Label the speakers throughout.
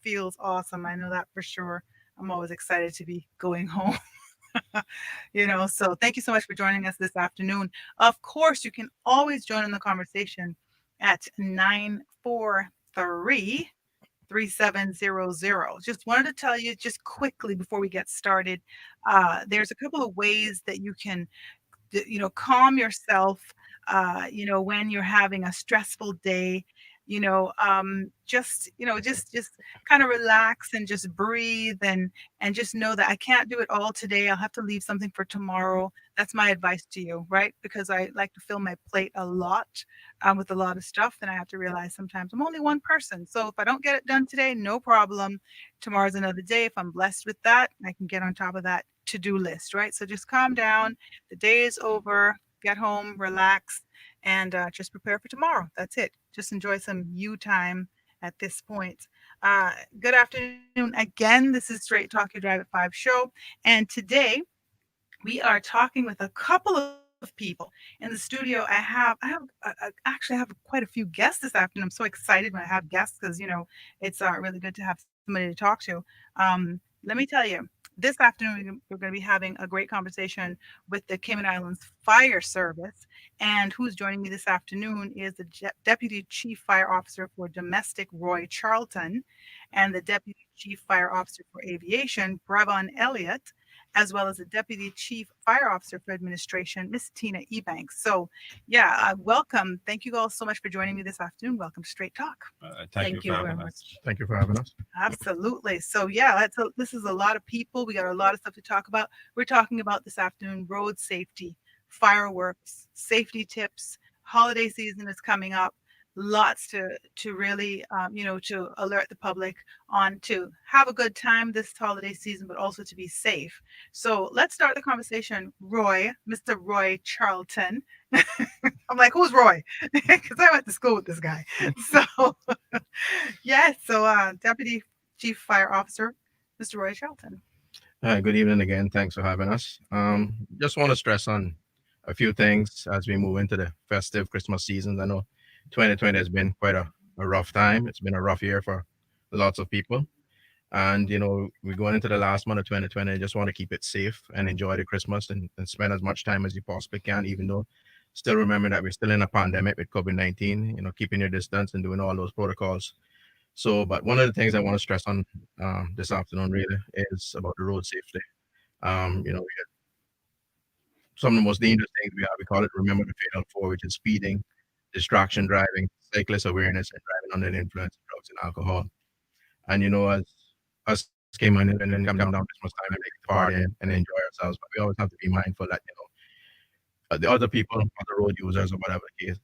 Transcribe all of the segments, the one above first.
Speaker 1: feels awesome. I know that for sure. I'm always excited to be going home. So thank you so much for joining us this afternoon. Of course, you can always join in the conversation at 943 3700. Just wanted to tell you just quickly before we get started, there's a couple of ways that you can calm yourself, when you're having a stressful day, just kind of relax and just breathe and just know that I can't do it all today. I'll have to leave something for tomorrow. That's my advice to you, right? Because I like to fill my plate a lot with a lot of stuff. Then I have to realize sometimes I'm only one person. So if I don't get it done today, no problem. Tomorrow's another day. If I'm blessed with that, I can get on top of that to-do list, right? So just calm down. The day is over. Get home, relax, and just prepare for tomorrow. That's it. Just enjoy some you time at this point. Good afternoon again. This is Straight Talk Your Drive at 5 show. And today we are talking with a couple of people in the studio. Actually, I have quite a few guests this afternoon. I'm so excited when I have guests because it's really good to have somebody to talk to. Let me tell you, this afternoon we're going to be having a great conversation with the Cayman Islands Fire Service. And who's joining me this afternoon is the Deputy Chief Fire Officer for Domestic, Roy Charlton, and the Deputy Chief Fire Officer for Aviation, Brevon Elliott, as well as the Deputy Chief Fire Officer for Administration, Miss Tina Ebanks. So, yeah, welcome. Thank you all so much for joining me this afternoon. Welcome to Straight Talk.
Speaker 2: Thank you for having us.
Speaker 3: Thank you for having us.
Speaker 1: Absolutely. So, yeah, this is a lot of people. We got a lot of stuff to talk about. We're talking about this afternoon road safety, fireworks, safety tips. Holiday season is coming up. Lots to really to alert the public on to have a good time this holiday season, but also to be safe. So let's start the conversation. Mr. Roy Charlton. I'm like, who's Roy? Because I went to school with this guy. So yes, so Deputy Chief Fire Officer, Mr. Roy Charlton.
Speaker 3: Good evening again. Thanks for having us. Just want to stress on a few things as we move into the festive Christmas season. I know 2020 has been quite a rough time. It's been a rough year for lots of people. And, we're going into the last month of 2020. I just want to keep it safe and enjoy the Christmas and spend as much time as you possibly can, even though still remember that we're still in a pandemic with COVID-19, keeping your distance and doing all those protocols. So, but one of the things I want to stress on this afternoon really is about the road safety. We get some of the most dangerous things we have. We call it remember the fatal four, which is speeding, distraction driving, cyclist awareness, and driving under the influence of drugs and alcohol. And as us came in and then come down Christmas time and make the party and enjoy ourselves, but we always have to be mindful that the other people, other road users, or whatever the case,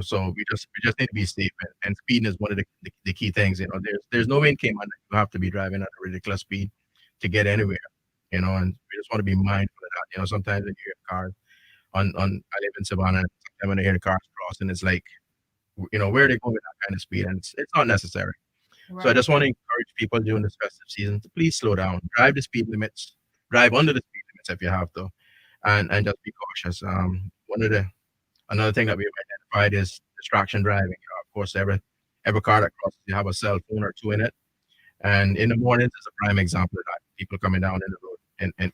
Speaker 3: so we just need to be safe, and speeding is one of the key things. There's no way in Cayman that you have to be driving at a ridiculous speed to get anywhere. And we just want to be mindful of that. Sometimes when you hear cars on I live in Savannah, and sometimes when I hear the cars crossing, it's like, where are they going with that kind of speed? And it's not necessary. So I
Speaker 1: Right.
Speaker 3: just want to encourage people during this festive season to please slow down, drive the speed limits, drive under the speed limits if you have to, and just be cautious. Another thing that we've identified is distraction driving. Of course, every car that crosses, you have a cell phone or two in it. And in the mornings is a prime example of that. People coming down in the road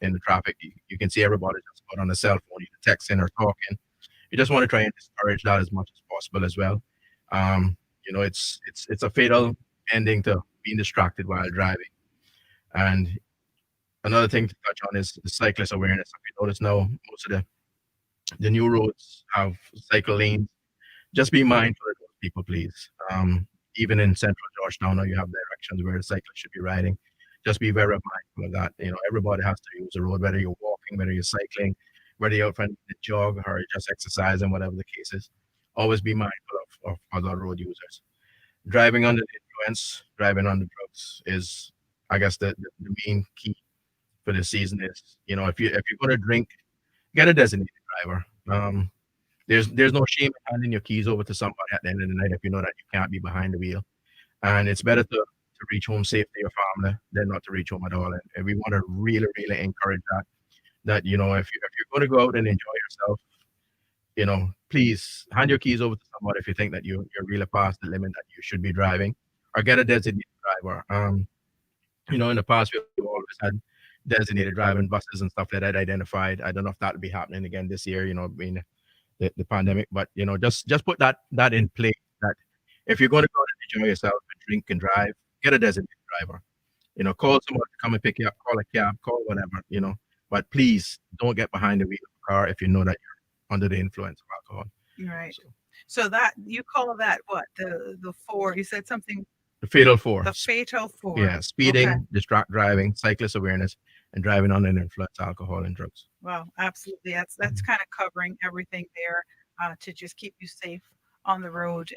Speaker 3: in the traffic, you can see everybody just out on the cell phone, either texting or talking. You just want to try and discourage that as much as possible as well. It's a fatal ending to being distracted while driving. And another thing to touch on is the cyclist awareness. If you notice now, most of the new roads have cycle lanes. Just be mindful of those people, please. Even in central Georgetown, now you have directions where the cyclists should be riding. Just be very mindful of that. Everybody has to use the road, whether you're walking, whether you're cycling, whether you're out trying to jog or you're just exercising, whatever the case is. Always be mindful of other road users. Driving under the influence, driving under drugs is, I guess, the main key for this season is, if you're going to drink, get a designated driver. There's no shame in handing your keys over to somebody at the end of the night if you know that you can't be behind the wheel. And it's better to reach home safe to your family than not to reach home at all. And we want to really, really encourage that. That if you're going to go out and enjoy yourself, please hand your keys over to somebody if you think that you're really past the limit that you should be driving, or get a designated driver. In the past, we've always had designated driving buses and stuff like that identified. I don't know if that'll be happening again this year, being the pandemic, but just put that in place. That if you're going to go and enjoy yourself and drink and drive, get a designated driver. Call someone to come and pick you up, call a cab, call whatever. But please don't get behind the wheel of a car if you know that you're under the influence of alcohol.
Speaker 1: Right.
Speaker 3: So
Speaker 1: So that you call that what? The 4, you said something,
Speaker 3: the fatal four,
Speaker 1: the fatal 4.
Speaker 3: yeah,
Speaker 1: Okay.
Speaker 3: speeding, distract driving, cyclist awareness, and driving under the influence of alcohol and drugs.
Speaker 1: Well, absolutely. That's
Speaker 3: Mhm.
Speaker 1: kind of covering everything there, to just keep you safe on the road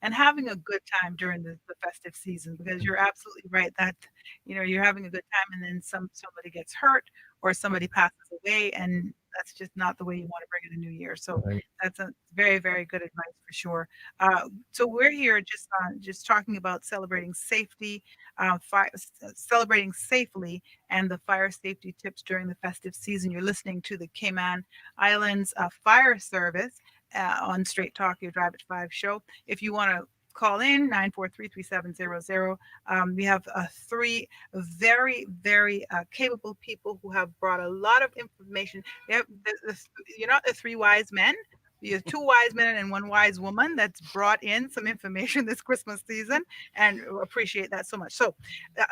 Speaker 1: and having a good time during the festive season, because you're absolutely right that you're having a good time and then somebody gets hurt or somebody passes away, and that's just not the way you want to bring in a new year. So
Speaker 3: Right.
Speaker 1: that's a very, very good advice for sure. So we're here just talking about celebrating safety, celebrating safely, and the fire safety tips during the festive season. You're listening to the Cayman Islands Fire Service on Straight Talk, your Drive at 5 show. If you want to call in 943-3700. We have three very, very capable people who have brought a lot of information. They have, you're not the three wise men. You have two wise men and one wise woman that's brought in some information this Christmas season, and appreciate that so much. So,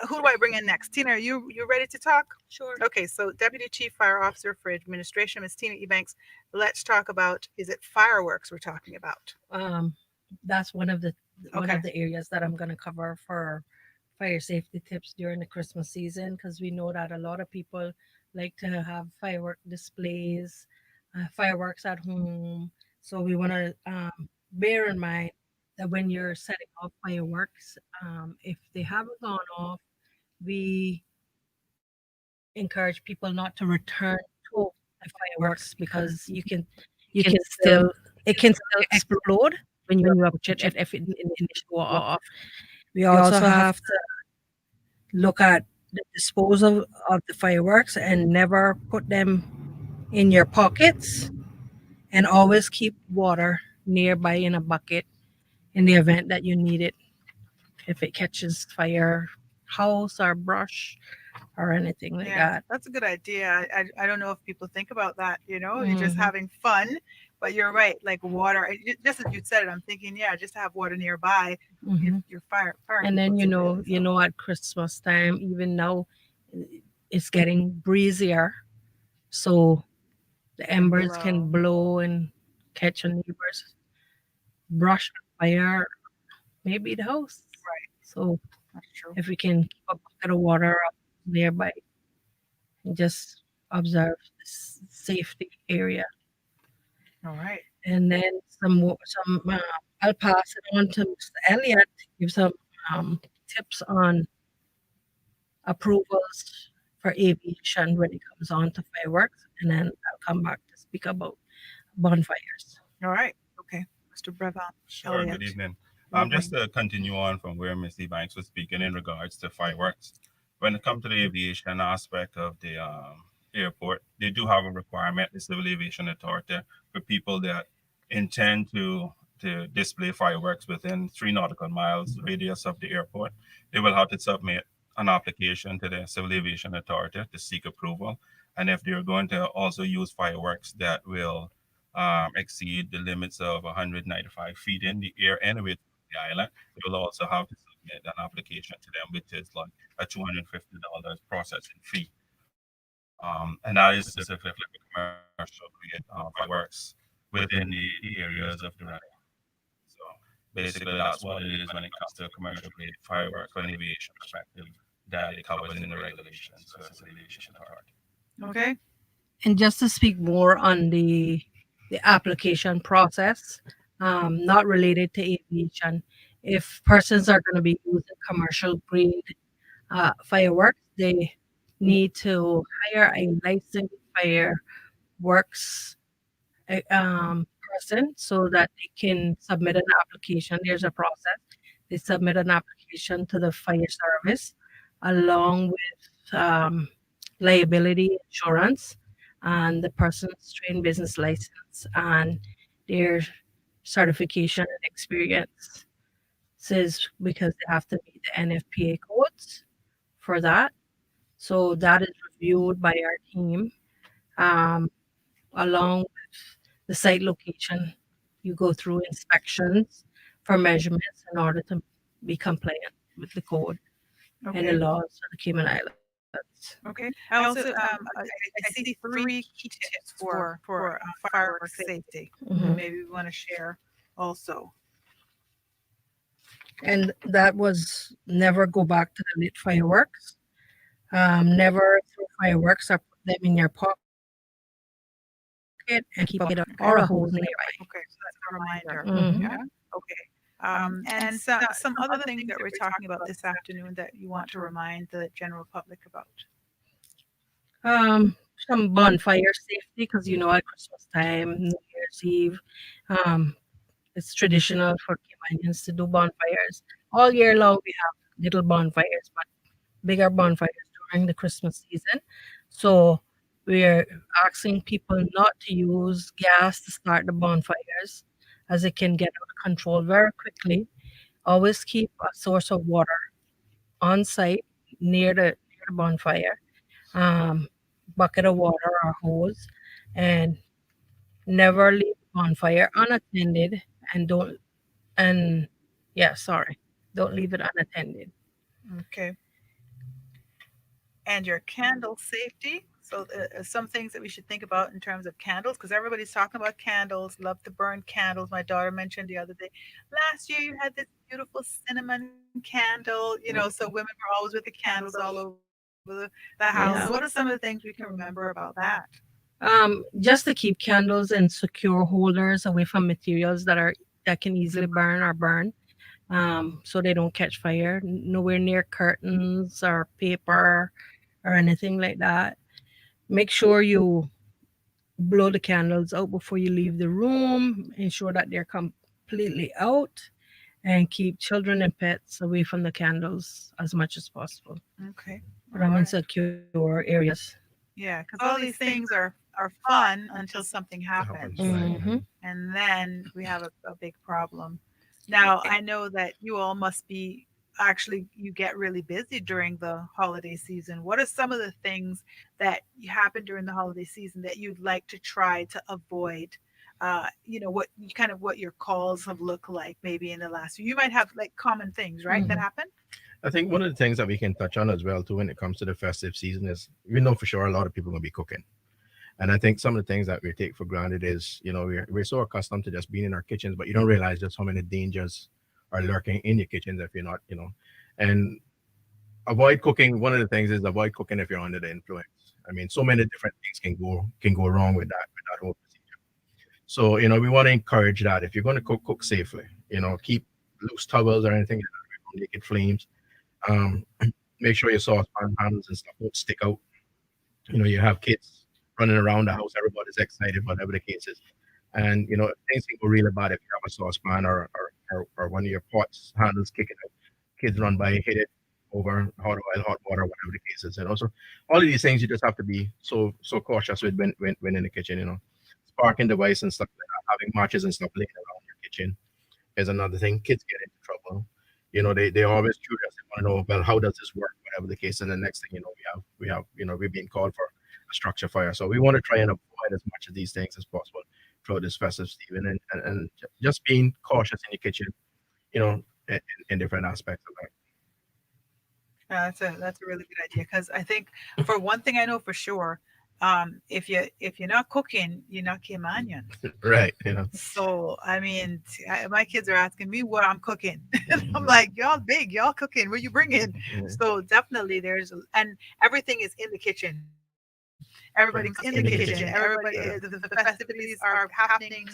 Speaker 1: who do I bring in next? Tina, are you ready to talk?
Speaker 2: Sure.
Speaker 1: Okay, so Deputy Chief Fire Officer for Administration, Ms. Tina Ebanks. Let's talk about, is it fireworks we're talking about?
Speaker 2: Um, that's one
Speaker 1: Okay.
Speaker 2: of the areas that I'm going to cover for fire safety tips during the Christmas season, because we know that a lot of people like to have firework displays, fireworks at home. So we want to bear in mind that when you're setting off fireworks, if they haven't gone off, we encourage people not to return to the fireworks, because you can still it can still explode when you approach it if it initially go off. We also have to look at the disposal of the fireworks and never put them in your pockets, and always keep water nearby in a bucket in the event that you need it if it catches fire, house or brush or anything like
Speaker 1: Yeah,
Speaker 2: that.
Speaker 1: that's a good idea. I don't know if people think about that, you're just
Speaker 2: Mhm.
Speaker 1: having fun, but you're right, like water, just as you said it, I'm thinking, yeah, just to have water nearby,
Speaker 2: Hmm.
Speaker 1: you're firing
Speaker 2: And
Speaker 1: people
Speaker 2: then
Speaker 1: too, really. So,
Speaker 2: at Christmas time, even now, it's getting breezier, so the
Speaker 1: can
Speaker 2: embers can
Speaker 1: blow.
Speaker 2: blow and catch a neighbor's brush on fire, maybe the house.
Speaker 1: Right,
Speaker 2: So
Speaker 1: that's true.
Speaker 2: if we can keep a bucket of water up nearby, and just observe this safety area,
Speaker 1: All right.
Speaker 2: and then I'll pass it on to Mr. Elliot to give some tips on approvals for aviation when it comes on to fireworks, and then I'll come back to speak about bonfires.
Speaker 1: All right. Okay. Mr. Brevin
Speaker 4: Sure, good
Speaker 1: Elliott.
Speaker 4: evening.
Speaker 1: Good
Speaker 4: Just
Speaker 1: evening.
Speaker 4: to continue on from where Missy Banks was speaking in regards to fireworks, when it comes to the aviation aspect of the airport, they do have a requirement, the Civil Aviation Authority, for people that intend to display fireworks within 3 nautical miles radius of the airport. They will have to submit an application to the Civil Aviation Authority to seek approval. And if they're going to also use fireworks that will exceed the limits of 195 feet in the air anyway to the island, they will also have to submit an application to them, which is like a $250 processing fee. And that is specifically for commercial grade fireworks within the areas of the runway. So basically, that's what it is when it comes to commercial grade fireworks from an aviation perspective that it covers in the regulations for the aviation authority.
Speaker 1: Okay.
Speaker 2: And just to speak more on the application process, not related to aviation, if persons are going to be using commercial grade fireworks, they need to hire a licensed fireworks person so that they can submit an application. There's a process. They submit an application to the fire service along with liability insurance and the person's trained business license and their certification and experience says, because they have to meet the NFPA code. permits for that. So that is reviewed by our team, um, along with the site location. You go through inspections for measurements in order to be compliant with the code and the
Speaker 1: Okay.
Speaker 2: laws of the Cayman Islands.
Speaker 1: Okay. I also I see three key tips for fireworks safety that
Speaker 2: Mhm.
Speaker 1: maybe we want to share also.
Speaker 2: And that was never go back to the lit fireworks. Never throw fireworks or put them in your pocket and keep a bucket or a hose nearby.
Speaker 1: Okay. Okay. So that's a reminder.
Speaker 2: Hmm.
Speaker 1: Yeah. Okay. And some other things that we're talking about this afternoon that you want to remind the general public about.
Speaker 2: Some bonfire safety because at Christmas time, New Year's Eve, um, it's traditional for Caymanians to do bonfires. All year long, we have little bonfires, but bigger bonfires during the Christmas season. So we're asking people not to use gas to start the bonfires as it can get out of control very quickly. Always keep a source of water on site near the bonfire, um, bucket of water or hose, and never leave the bonfire unattended. And don't and yeah, sorry, don't leave it unattended.
Speaker 1: Okay. And your candle safety. So some things that we should think about in terms of candles, because everybody's talking about candles. Love to burn candles. My daughter mentioned the other day. Last year you had this beautiful cinnamon candle. So women were always with the candles all over the house. What are some of the
Speaker 2: Yeah.
Speaker 1: things we can remember about that?
Speaker 2: Just to keep candles in secure holders away from materials that can easily burn, so they don't catch fire. Nowhere near curtains or paper or anything like that. Make sure you blow the candles out before you leave the room. Ensure that they're completely out, and keep children and pets away from the candles as much as possible.
Speaker 1: Okay.
Speaker 2: Put
Speaker 1: All
Speaker 2: them in
Speaker 1: right.
Speaker 2: secure areas.
Speaker 1: Yeah, because all these things are fun until something happens,
Speaker 3: Happens, right?
Speaker 2: Hmm.
Speaker 1: and then we have a big problem. Now, I know that you all must be actually you get really busy during the holiday season. What are some of the things that happen during the holiday season that you'd like to try to avoid? What kind of what your calls have looked like maybe in the last year. You might have like common things, right, that
Speaker 2: Hmm.
Speaker 1: happen?
Speaker 3: I think one of the things that we can touch on as well too when it comes to the festive season is we know for sure a lot of people are gonna be cooking. And I think some of the things that we take for granted is, we're so accustomed to just being in our kitchens, but you don't realize just how many dangers are lurking in your kitchens if you're not. And avoid cooking. One of the things is avoid cooking if you're under the influence. I mean, so many different things can go wrong with that whole procedure. So, we want to encourage that if you're going to cook safely. Keep loose towels or anything like that from naked flames. Um, Make sure your saucepan handles and stuff don't stick out. You have kids running around the house, everybody's excited, whatever the case is. And things can go really bad if you have a saucepan or one of your pots handles kicking out. Kids run by, hit it over hot oil, hot water, whatever the case is. So all of these things you just have to be so cautious with when in the kitchen. Sparking device and stuff like that, having matches and stuff laying around your kitchen is another thing. Kids get into trouble. They always curious. They want to know, well, how does this work? Whatever the case. And the next thing we've been called for a structure fire. So we want to try and avoid as much of these things as possible throughout this festive season, and just being cautious in your kitchen, you know, in different aspects of
Speaker 1: That's a really good idea because I think for one thing I know for sure, if you're not cooking, you're not Caymanian.
Speaker 3: it. Right.
Speaker 1: So I mean, my kids are asking me what I'm cooking, and I'm like, y'all big, y'all cooking, what you bringing?
Speaker 3: Yeah.
Speaker 1: So definitely and everything is in the kitchen. Everybody's in the kitchen. Everybody, the festivities are happening,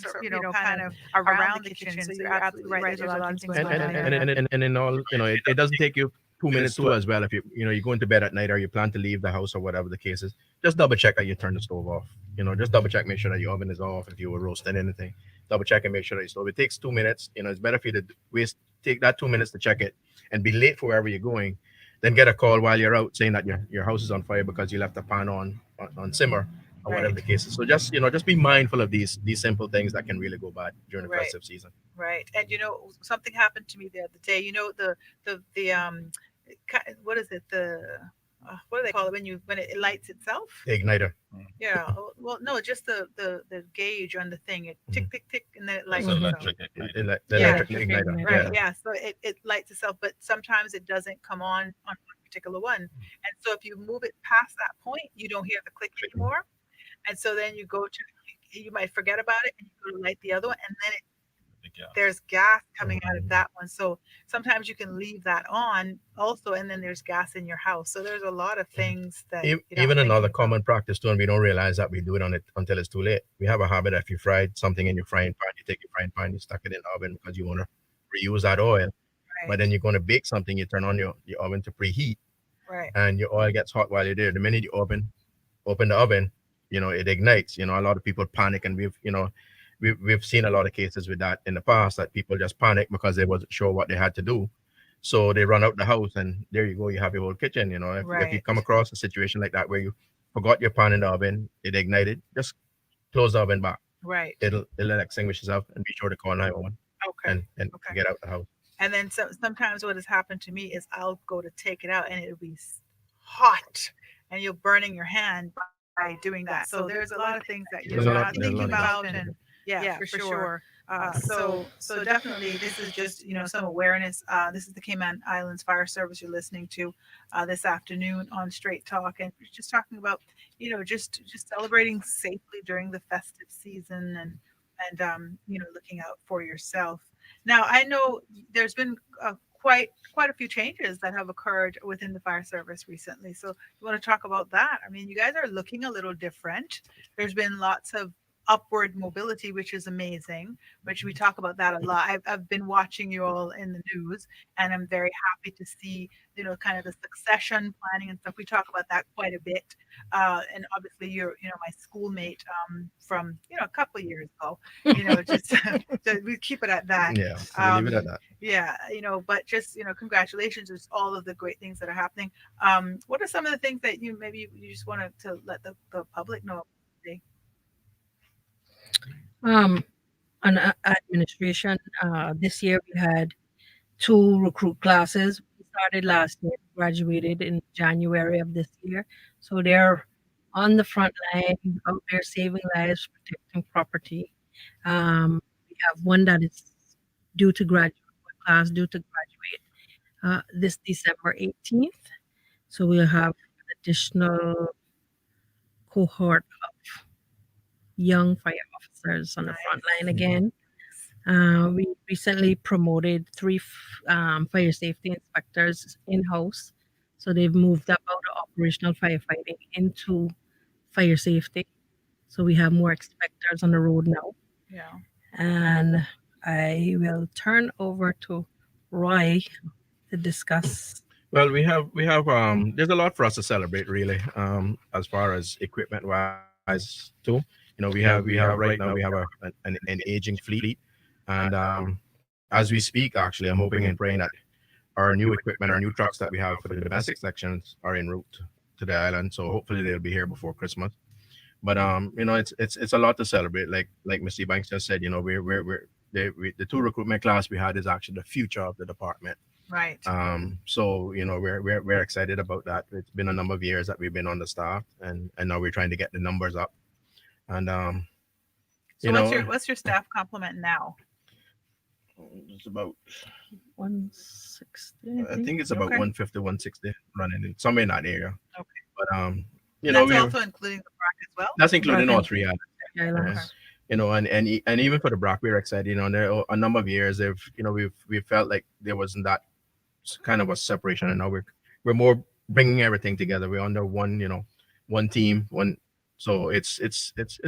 Speaker 1: kind of around the kitchen. So you're absolutely right. There's a lot of things going
Speaker 3: and
Speaker 1: on
Speaker 3: and
Speaker 1: there.
Speaker 3: and and, and in all, it doesn't take you 2 minutes too as well. If you go into bed at night or you plan to leave the house or whatever the case is, just double check that you turn the stove off. Just double check, make sure that your oven is off. If you were roasting anything, double check and make sure that your stove. It takes 2 minutes. It's better for you to take that 2 minutes to check it and be late for wherever you're going, then get a call while you're out saying that your house is on fire because you left the pan on simmer or whatever
Speaker 1: Right.
Speaker 3: the case is. So just be mindful of these simple things that can really go bad during the
Speaker 1: Right.
Speaker 3: festive season.
Speaker 1: Right. And something happened to me the other day. The what is it? What do they call it when it lights itself?
Speaker 3: The igniter.
Speaker 4: Mm.
Speaker 1: Yeah. Well, no, just the gauge on the thing. It tick
Speaker 3: Mhm.
Speaker 1: tick tick, and then it
Speaker 4: It's
Speaker 1: lights
Speaker 2: Hmm.
Speaker 1: itself.
Speaker 4: electric igniter.
Speaker 3: The
Speaker 1: Yeah.
Speaker 3: electric
Speaker 2: Electric
Speaker 3: igniter.
Speaker 2: igniter.
Speaker 1: Right.
Speaker 3: Yeah.
Speaker 1: Yeah. So it lights itself, but sometimes it doesn't come on one particular one. And so if you move it past that point, you don't hear the click
Speaker 3: Clicking.
Speaker 1: anymore. And so then you might forget about it, and you go to light the other one, and then
Speaker 4: The gas.
Speaker 1: there's gas coming out of
Speaker 3: Mhm.
Speaker 1: that one. So sometimes you can leave that on also, and then there's gas in your house. So there's a lot of things that you're not
Speaker 3: Even another
Speaker 1: thinking about.
Speaker 3: common practice too, and we don't realize that we do it on it until it's too late. We have a habit that if you fried something in your frying pan, you take your frying pan, you stuck it in the oven because you want to reuse that oil. But
Speaker 1: Right.
Speaker 3: then you're going to bake something, you turn on your oven to preheat,
Speaker 1: Right.
Speaker 3: and your oil gets hot while you're there. The minute you open the oven, it ignites. A lot of people panic, and we've seen a lot of cases with that in the past that people just panic because they wasn't sure what they had to do. So they run out the house, and there you go, you have your whole kitchen. If you
Speaker 1: Right.
Speaker 3: come across a situation like that where you forgot your pan in the oven, it ignited, just close the oven back.
Speaker 1: Right.
Speaker 3: It'll extinguish itself, and be sure to call 911
Speaker 1: Okay.
Speaker 3: and
Speaker 1: Okay.
Speaker 3: get out the house.
Speaker 1: And then sometimes what has happened to me is I'll go to take it out and it'll be hot and you're burning your hand by doing that. So there's a lot of things that you're
Speaker 3: There's a
Speaker 1: not
Speaker 3: lot. There's a
Speaker 1: thinking
Speaker 3: lot of
Speaker 1: about. And yeah, for sure. So definitely this is just, some awareness. This is the Cayman Islands Fire Service you're listening to this afternoon on Straight Talk. And we're just talking about, just celebrating safely during the festive season and looking out for yourself. Now, I know there's been quite a few changes that have occurred within the fire service recently. So, you want to talk about that? I mean, you guys are looking a little different. There's been lots of upward mobility, which is amazing, which we talk about that a lot. I've been watching you all in the news, and I'm very happy to see, kind of the succession planning and stuff. We talk about that quite a bit. And obviously, you're, my schoolmate from, a couple of years ago, just so we keep it at that.
Speaker 3: Yeah, we leave it at
Speaker 1: Um,
Speaker 3: that.
Speaker 1: yeah, but just, congratulations. There's all of the great things that are happening. What are some of the things that you just wanted to let the public know about today?
Speaker 2: Um, on administration, this year we had two recruit classes. We started last year, graduated in January of this year. So they're on the front line, out there saving lives, protecting property. We have one that is due to graduate, one class due to graduate this December 18th. So we'll have an additional cohort of young fire officers on the front
Speaker 1: Nice.
Speaker 2: line again. We recently promoted three fire safety inspectors in house. So they've moved up out of operational firefighting into fire safety. So we have more inspectors on the road now.
Speaker 1: Yeah.
Speaker 2: And I will turn over to Roy to discuss.
Speaker 3: Well, we have there's a lot for us to celebrate really. As far as equipment wise too. We have right now we have an aging fleet, and as we speak, actually, I'm hoping and praying that our new equipment, our new trucks that we have for the domestic sections are en route to the island. So hopefully they'll be here before Christmas. But it's a lot to celebrate. Like Mr. Banks just said, the two recruitment class we had is actually the future of the department.
Speaker 1: Right.
Speaker 3: So we're excited about that. It's been a number of years that we've been on the staff, and now we're trying to get the numbers up. And
Speaker 1: So what's your staff complement now?
Speaker 3: it's about,
Speaker 2: 160, I
Speaker 3: I
Speaker 2: think.
Speaker 3: think it's about
Speaker 1: Okay.
Speaker 3: 150, 160 running in somewhere in that area.
Speaker 1: Okay.
Speaker 3: But
Speaker 1: And that's also including the BRAC as well.
Speaker 3: that's including all
Speaker 2: Bracken
Speaker 3: three.
Speaker 2: Islands.
Speaker 1: Okay.
Speaker 3: And even for the Brock, we're excited. There are a number of years we've felt like there wasn't that kind of a separation, and now we're more bringing everything together. We're under one team, one. So it's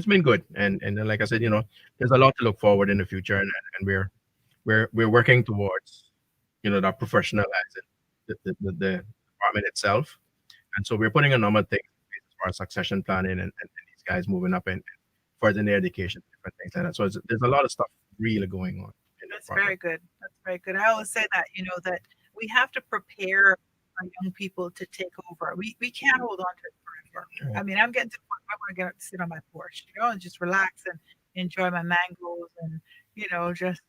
Speaker 3: been good, and then, like I said, there's a lot to look forward in the future, and we're working towards that professionalizing the department itself, and so we're putting a number of things in place as far as succession planning and these guys moving up and furthering their education, different things like that. So there's a lot of stuff really going on in the
Speaker 1: That's
Speaker 3: department.
Speaker 1: very good. That's very good. I always say that, that we have to prepare our young people to take over. We can't hold on to it forever. I
Speaker 3: Right.
Speaker 1: mean, I'm getting to the point where I want to get up to sit on my porch, and just relax and enjoy my mangoes and, just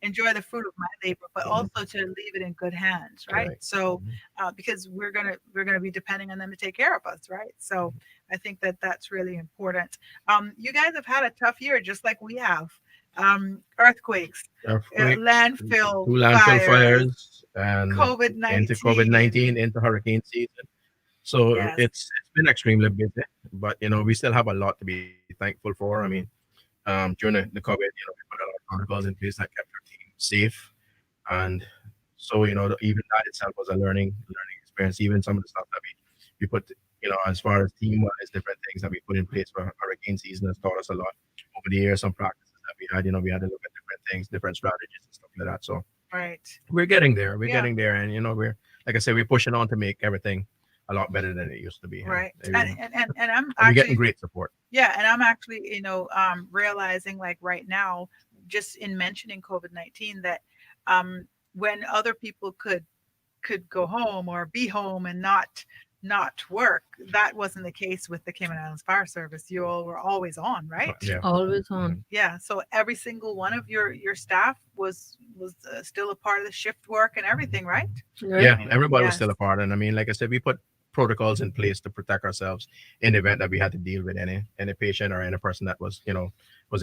Speaker 1: enjoy the fruit of my labor, but
Speaker 3: Mhm.
Speaker 1: also to leave it in good hands, right?
Speaker 3: Correct.
Speaker 1: So,
Speaker 3: Mhm.
Speaker 1: because we're gonna be depending on them to take care of us, right? So, I think that that's really important. You guys have had a tough year, just like we have. Earthquakes,
Speaker 3: Earthquakes,
Speaker 1: landfill
Speaker 3: two landfill
Speaker 1: fires,
Speaker 3: fires, and
Speaker 1: COVID
Speaker 3: into
Speaker 1: 19.
Speaker 3: COVID-19, into hurricane season. So
Speaker 1: Yes,
Speaker 3: it's been extremely busy, but we still have a lot to be thankful for. I mean, during the COVID, we put a lot of protocols in place that kept our team safe, and so even that itself was a learning experience. Even some of the stuff that we put, as far as team wise, different things that we put in place for hurricane season has taught us a lot over the years. Some practices that we had, we had to look at different things, different strategies and stuff like that. So
Speaker 1: right.
Speaker 3: we're getting there. We're
Speaker 1: Yeah,
Speaker 3: getting there, and we're, like I said, we're pushing on to make everything a lot better than it used to be,
Speaker 1: right.
Speaker 3: and
Speaker 1: And I'm
Speaker 3: we're getting
Speaker 1: actually,
Speaker 3: great support.
Speaker 1: yeah, and I'm actually, realizing like right now, just in mentioning COVID-19, that when other people could go home or be home and not work, that wasn't the case with the Cayman Islands Fire Service. You all were always on, right?
Speaker 3: Yeah.
Speaker 2: Always on.
Speaker 3: Mhm.
Speaker 1: Yeah, so every single one of your staff was still a part of the shift work and everything, right?
Speaker 2: Right.
Speaker 3: Yeah, everybody was
Speaker 1: Yes.
Speaker 3: still a part, and I mean, like I said, we put protocols in place to protect ourselves in the event that we had to deal with any patient or any person that was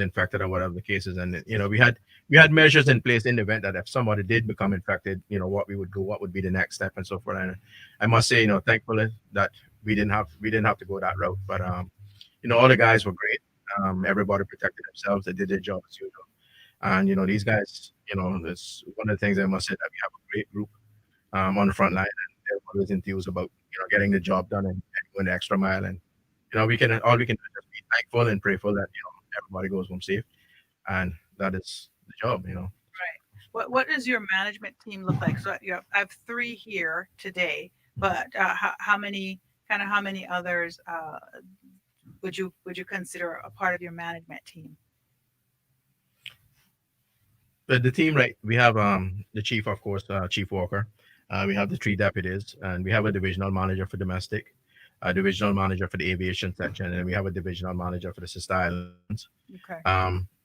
Speaker 3: infected or whatever the case is, and we had measures in place in the event that if somebody did become infected, what we would do, what would be the next step, and so forth. And I must say, thankfully that we didn't have to go that route, but all the guys were great. Everybody protected themselves. They did their job as usual. And these guys, it's one of the things I must say that we have a great group on the front line, and they're always enthused about getting the job done and going the extra mile. And all we can do is just be thankful and prayerful that everybody goes home safe, and that is the job.
Speaker 1: Right. What does your management team look like? So I have three here today, but how many others would you consider a part of your management team?
Speaker 3: But the team, right? We have the chief, of course, Chief Walker. We have the three deputies, and we have a divisional manager for domestic, a divisional manager for the aviation section, and we have a divisional manager for the Sister Islands.
Speaker 1: Okay.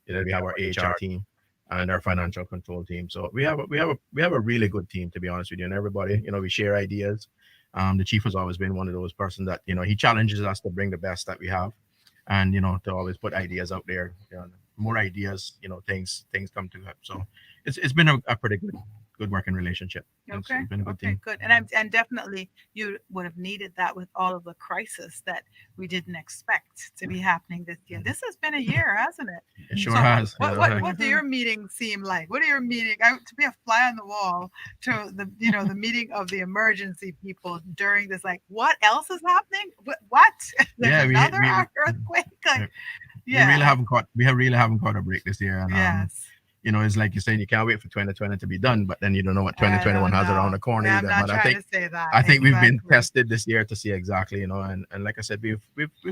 Speaker 3: We have our HR team and our financial control team. So we have a really good team, to be honest with you. And everybody, we share ideas. The chief has always been one of those persons that he challenges us to bring the best that we have, and to always put ideas out there. More ideas, things come to it. So it's been a pretty good working relationship. It's,
Speaker 1: Okay.
Speaker 3: it's been a good
Speaker 1: Okay.
Speaker 3: team.
Speaker 1: Good. And definitely you would have needed that with all of the crisis that we didn't expect to be happening this year. This has been a year, hasn't it?
Speaker 3: It sure
Speaker 1: So
Speaker 3: has.
Speaker 1: what do your meetings seem like? What are your meeting? To be a fly on the wall to the meeting of the emergency people during this, like, what else is happening? What? There's
Speaker 3: Yeah,
Speaker 1: another earthquake. Like, yeah.
Speaker 3: we have really haven't caught a break this year, and
Speaker 1: Yes.
Speaker 3: it's like you're saying, you can't wait for 2020 to be done, but then you don't know what
Speaker 1: I
Speaker 3: 2021
Speaker 1: don't
Speaker 3: has around the
Speaker 1: know.
Speaker 3: corner
Speaker 1: I'm
Speaker 3: either.
Speaker 1: not
Speaker 3: But I
Speaker 1: trying
Speaker 3: think
Speaker 1: to say that.
Speaker 3: I think we've been
Speaker 1: Exactly.
Speaker 3: tested this year to see exactly, and like I said, we've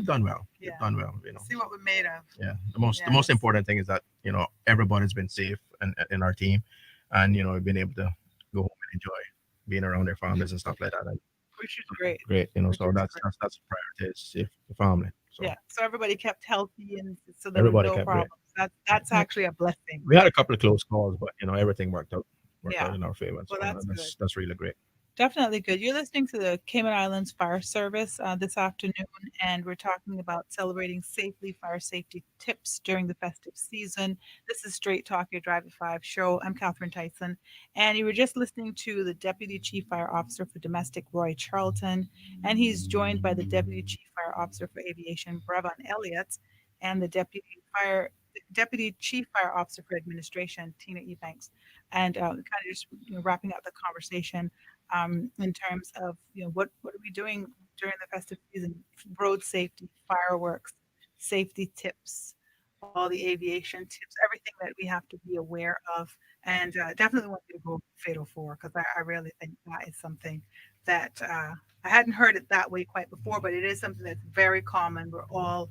Speaker 3: done well. We've
Speaker 1: Yeah.
Speaker 3: done well.
Speaker 1: See what we're made of.
Speaker 3: Yeah. The most
Speaker 1: Yes.
Speaker 3: important thing is that everybody's been safe and in our team, and we've been able to go home and enjoy being around their families and stuff like that. And
Speaker 1: Which is great.
Speaker 3: great,
Speaker 1: Which
Speaker 3: so
Speaker 1: is
Speaker 3: that's
Speaker 1: great.
Speaker 3: that's the priority, is safe the family. So
Speaker 1: Yeah. So everybody kept healthy, and so there was
Speaker 3: everybody
Speaker 1: no
Speaker 3: kept great.
Speaker 1: problems. That's actually a blessing.
Speaker 3: We had a couple of close calls, but everything worked out
Speaker 1: Yeah.
Speaker 3: in our favor. So
Speaker 1: Well, that's good.
Speaker 3: that's really great.
Speaker 1: Definitely good. You're listening to the Cayman Islands Fire Service this afternoon, and we're talking about celebrating safely fire safety tips during the festive season. This is Straight Talk, your Drive at 5 show. I'm Catherine Tyson, and you were just listening to the Deputy Chief Fire Officer for Domestic, Roy Charlton, and he's joined by the Deputy Chief Fire Officer for Aviation, Brevon Elliott, and the Deputy Chief Fire Officer for Administration, Tina Ebanks, and kind of just wrapping up the conversation in terms of what are we doing during the festive season, road safety, fireworks, safety tips, all the aviation tips, everything that we have to be aware of. And definitely want you to go Fatal 4, because I really think that is something that I hadn't heard it that way quite before, but it is something that's very common. We're all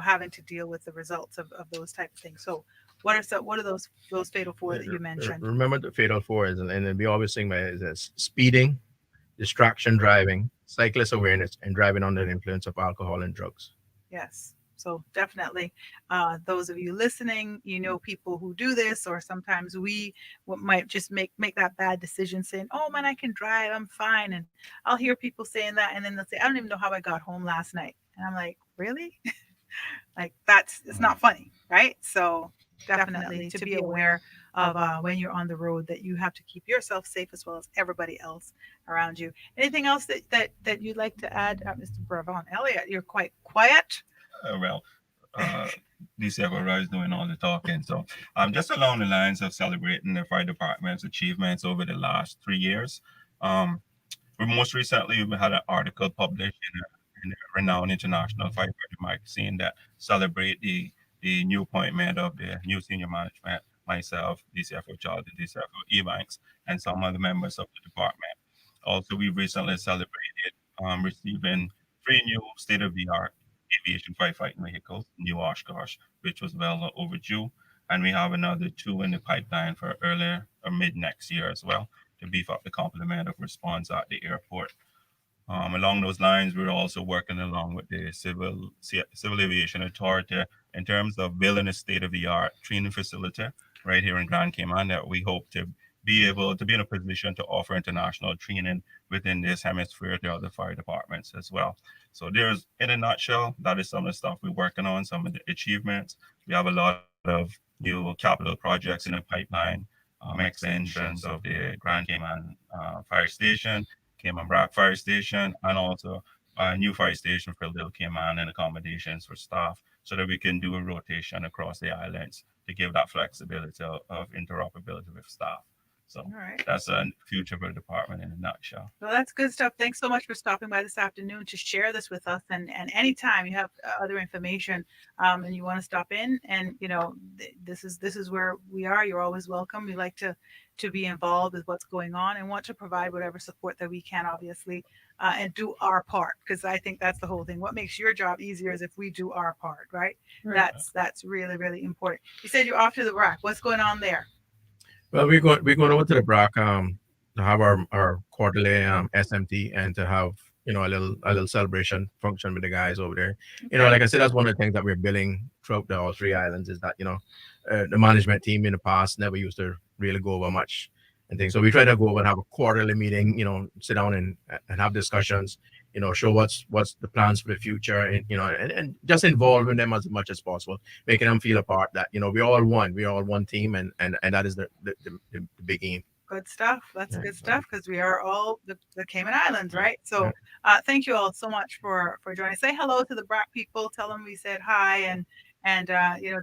Speaker 1: having to deal with the results of those type of things. So what are those Fatal 4 that you mentioned?
Speaker 3: Remember the fatal four is, and then we always sing by it, is speeding, distraction driving, cyclist awareness, and driving under the influence of alcohol and drugs.
Speaker 1: Yes. So definitely, those of you listening, you know people who do this, or sometimes we might just make that bad decision, saying, "Oh man, I can drive, I'm fine," and I'll hear people saying that, and then they'll say, "I don't even know how I got home last night," and I'm like, "Really?" Like that's it's not funny, right? So definitely to be aware of when you're on the road that you have to keep yourself safe as well as everybody else around you. Anything else that you'd like to add, Mr. Bravon Elliott? You're quite quiet.
Speaker 4: Well, uh, these several guys doing all the talking. So just along the lines of celebrating the fire department's achievements over the last 3 years. Um, we most recently we had an article published in a renowned international firefighter magazine that celebrate the new appointment of the new senior management, myself, DCFO Charles, DCFO Ebanks, and some other members of the department. Also, we recently celebrated receiving three new state-of-the-art aviation firefighting vehicles, new Oshkosh, which was well overdue. And we have another two in the pipeline for earlier or mid next year as well to beef up the complement of response at the airport. Along those lines, we're also working along with the Civil Aviation Authority in terms of building a state-of-the-art training facility right here in Grand Cayman that we hope to be able to be in a position to offer international training within this hemisphere to other fire departments as well. So there's, in a nutshell, that is some of the stuff we're working on, some of the achievements. We have a lot of new capital projects in the pipeline, extensions of the Grand Cayman Fire Station, Cayman Brac Fire Station, and also a new fire station for Little Cayman and accommodations for staff so that we can do a rotation across the islands to give that flexibility of interoperability with staff. So
Speaker 1: All right.
Speaker 4: that's a future for the department in a nutshell.
Speaker 1: Well, that's good stuff. Thanks so much for stopping by this afternoon to share this with us. And anytime you have other information and you want to stop in, and this is where we are. You're always welcome. We like to be involved with what's going on and want to provide whatever support that we can, obviously, and do our part, because I think that's the whole thing. What makes your job easier is if we do our part, right?
Speaker 2: Right.
Speaker 1: That's really really important. You said you're off to the rack. What's going on there?
Speaker 3: Well, we're going over to the Brac to have our quarterly SMT and to have a little celebration function with the guys over there.
Speaker 1: Okay.
Speaker 3: Like I said, that's one of the things that we're building throughout all three islands is that the management team in the past never used to really go over much and things. So we try to go over and have a quarterly meeting. Sit down and have discussions. Show what's the plans for the future, and just involving them as much as possible, making them feel a part that we're all one team, and that is the big aim.
Speaker 1: Good stuff. That's
Speaker 3: Yeah,
Speaker 1: good stuff because we are all the Cayman Islands, right?
Speaker 3: yeah.
Speaker 1: So, thank you all so much for joining. Say hello to the Brac people. Tell them we said hi, and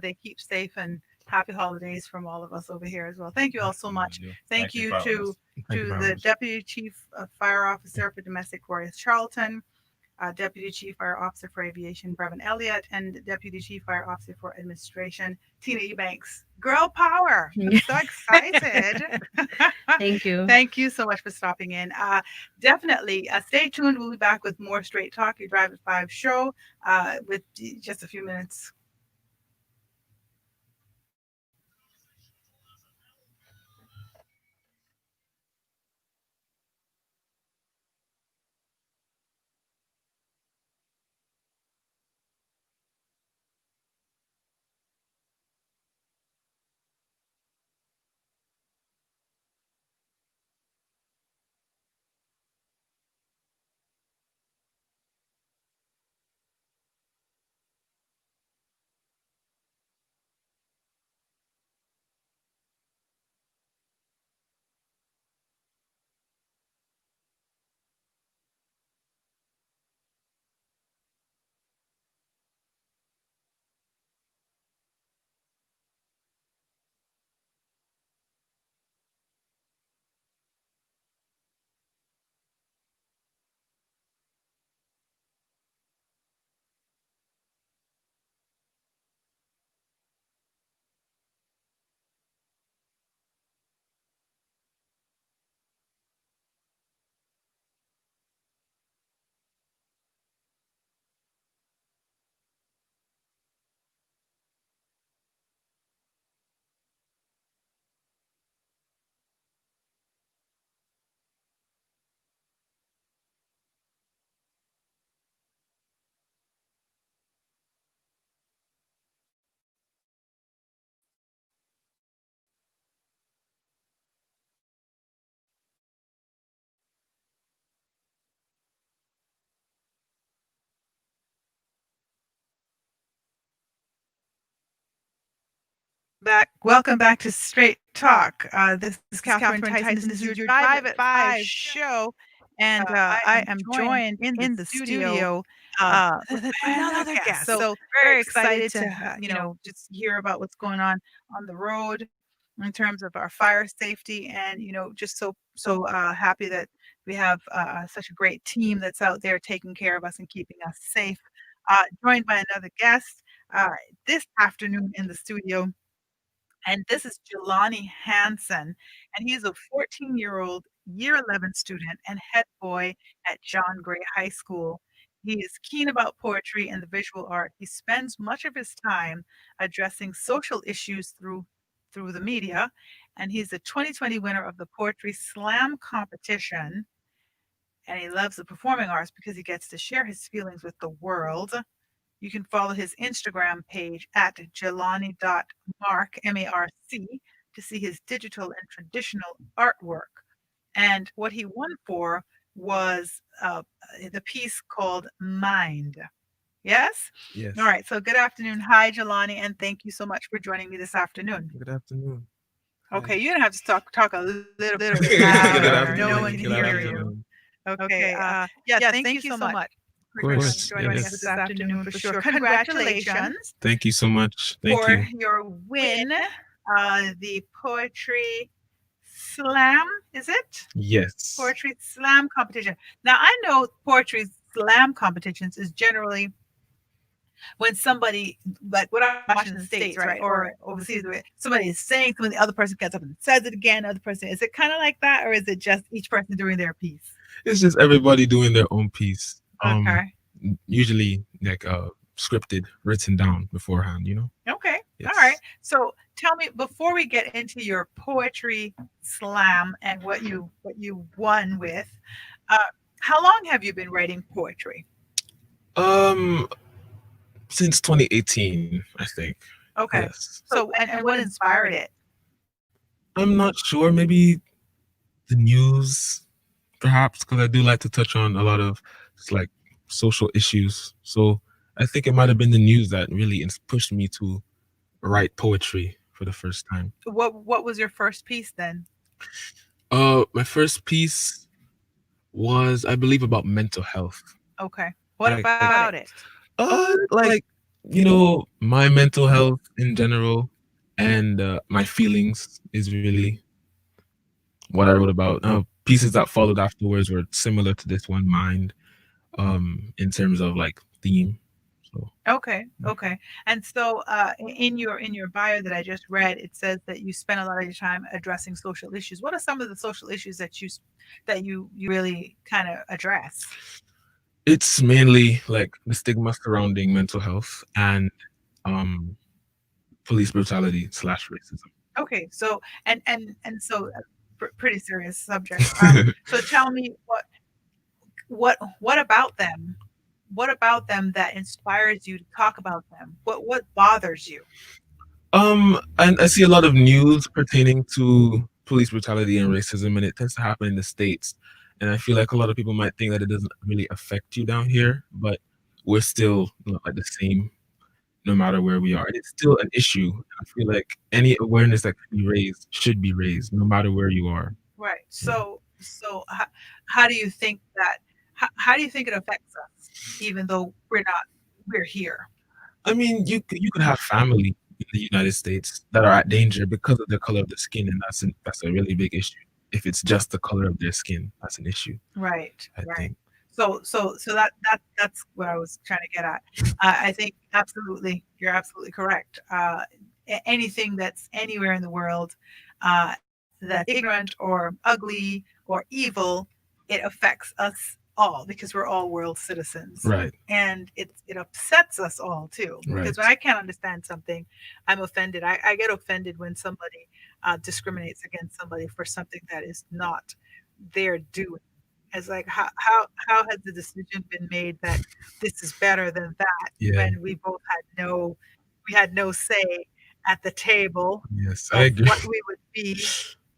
Speaker 1: they keep safe, and happy holidays from all of us over here as well. Thank you all so much. Thank
Speaker 4: Thank you
Speaker 1: you
Speaker 4: for having us.
Speaker 3: Thank you
Speaker 1: to
Speaker 3: for
Speaker 1: the
Speaker 3: having us.
Speaker 1: Deputy Chief Fire Officer for Domestic Warriors Charlton, Deputy Chief Fire Officer for Aviation, Brevin Elliott, and Deputy Chief Fire Officer for Administration, Tina Ebanks. Girl power! I'm so excited.
Speaker 2: Thank you.
Speaker 1: Thank you so much for stopping in. Definitely stay tuned. We'll be back with more Straight Talk, your Drive at 5 show, with just a few minutes. Welcome back to Straight Talk. This is Catherine Tyson. This is your Drive at Five show, and I am joined in the studio with another guest. So very excited to just hear about what's going on the road in terms of our fire safety, and just so happy that we have such a great team that's out there taking care of us and keeping us safe. Joined by another guest uh, this afternoon in the studio, and this is Jelani Hanson, and he's a 14-year-old year 11 student and head boy at John Gray High School. He is keen about poetry and the visual art. He spends much of his time addressing social issues through the media, and he's the 2020 winner of the Poetry Slam competition. And he loves the performing arts because he gets to share his feelings with the world. You can follow his Instagram page at jelani.marc, M-A-R-C, to see his digital and traditional artwork. And what he won for was the piece called Mind. Yes?
Speaker 5: Yes.
Speaker 1: All right. So good afternoon. Hi, Jelani, and thank you so much for joining me this afternoon.
Speaker 5: Good afternoon. Hi.
Speaker 1: Okay, you're gonna have to talk a little bit
Speaker 5: Good
Speaker 1: louder.
Speaker 5: afternoon.
Speaker 1: No one can
Speaker 5: Good
Speaker 1: hear you.
Speaker 5: afternoon.
Speaker 1: Okay. Yeah. Thank you so much
Speaker 5: Of
Speaker 1: for
Speaker 5: course.
Speaker 1: joining us
Speaker 5: Yes.
Speaker 1: this afternoon for sure. Congratulations
Speaker 5: Thank you so much. Thank
Speaker 1: for
Speaker 5: you.
Speaker 1: your win, the Poetry Slam, is it?
Speaker 5: Yes.
Speaker 1: Poetry Slam competition. Now, I know Poetry Slam competitions is generally when somebody, like what I'm watching in the States, right, or overseas, where somebody is saying something, the other person gets up and says it again, the other person, is it kind of like that, or is it just each person doing their piece?
Speaker 5: It's just everybody doing their own piece.
Speaker 1: Okay.
Speaker 5: Usually like scripted, written down beforehand, you know?
Speaker 1: Okay.
Speaker 5: Yes.
Speaker 1: All right. So tell me, before we get into your poetry slam and what you won with, how long have you been writing poetry?
Speaker 5: Um since 2018, I think.
Speaker 1: Okay.
Speaker 5: Yes.
Speaker 1: So and what inspired it?
Speaker 5: I'm not sure. Maybe the news, perhaps, because I do like to touch on a lot of just like social issues. So I think it might have been the news that really pushed me to write poetry for the first time.
Speaker 1: What was your first piece then?
Speaker 5: My first piece was, I believe, about mental health.
Speaker 1: Okay. What
Speaker 5: Like,
Speaker 1: about it?
Speaker 5: like my mental health in general, and my feelings is really what I wrote about. Pieces that followed afterwards were similar to this one, Mind, in terms of like theme. So
Speaker 1: Okay. Okay. And so in your bio that I just read, it says that you spend a lot of your time addressing social issues. What are some of the social issues that you really kind of address?
Speaker 5: it's mainly like the stigma surrounding mental health and um, police brutality / racism.
Speaker 1: Okay. So and so pretty serious subject. So tell me what about them? What about them that inspires you to talk about them? What bothers you?
Speaker 5: And I see a lot of news pertaining to police brutality and racism, and it tends to happen in the States. And I feel like a lot of people might think that it doesn't really affect you down here, but we're still not like the same no matter where we are. And it's still an issue. I feel like any awareness that can be raised should be raised, no matter where you are.
Speaker 1: Right.
Speaker 5: Yeah.
Speaker 1: So how do you think that how do you think it affects us, even though we're here?
Speaker 5: I mean, you could have family in the United States that are at danger because of the color of the skin, and that's a really big issue. If it's just the color of their skin, that's an issue,
Speaker 1: Right.
Speaker 5: I
Speaker 1: Right.
Speaker 5: think.
Speaker 1: So that's what I was trying to get at. I think absolutely, you're absolutely correct. Anything that's anywhere in the world that's ignorant or ugly or evil, it affects us all because we're all world citizens,
Speaker 5: Right,
Speaker 1: and it upsets us all too. Because
Speaker 5: right,
Speaker 1: when I can't understand something, I'm offended. I get offended when somebody discriminates against somebody for something that is not their doing. It's like how has the decision been made that this is better than that
Speaker 5: yeah,
Speaker 1: when we had no say at the table
Speaker 5: yes, I
Speaker 1: of
Speaker 5: agree.
Speaker 1: what we would be,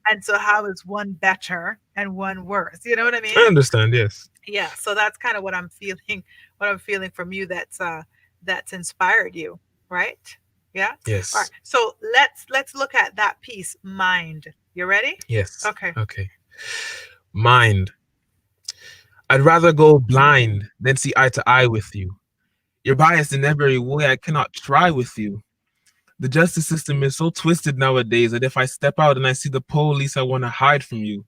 Speaker 1: and so how is one better and one worse? You know what I mean?
Speaker 5: I understand. Yes.
Speaker 1: Yeah, so that's kind of what I'm feeling from you that's inspired you, right? Yeah? All right.
Speaker 5: Yes.
Speaker 1: So let's look at that piece, mind. You ready?
Speaker 5: Yes.
Speaker 1: Okay.
Speaker 5: Okay. Mind. I'd rather go blind than see eye to eye with you. You're biased in every way I cannot try with you. The justice system is so twisted nowadays that if I step out and I see the police, I want to hide from you.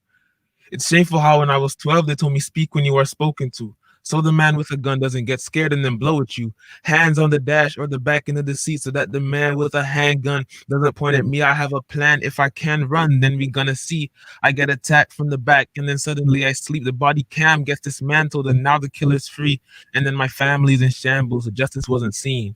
Speaker 5: It's shameful how when I was 12, they told me speak when you are spoken to. So the man with a gun doesn't get scared and then blow at you. Hands on the dash or the back end of the seat so that the man with a handgun doesn't point at me. I have a plan. If I can run, then we gonna see. I get attacked from the back and then suddenly I sleep. The body cam gets dismantled and now the killer's free. And then my family's in shambles. The justice wasn't seen.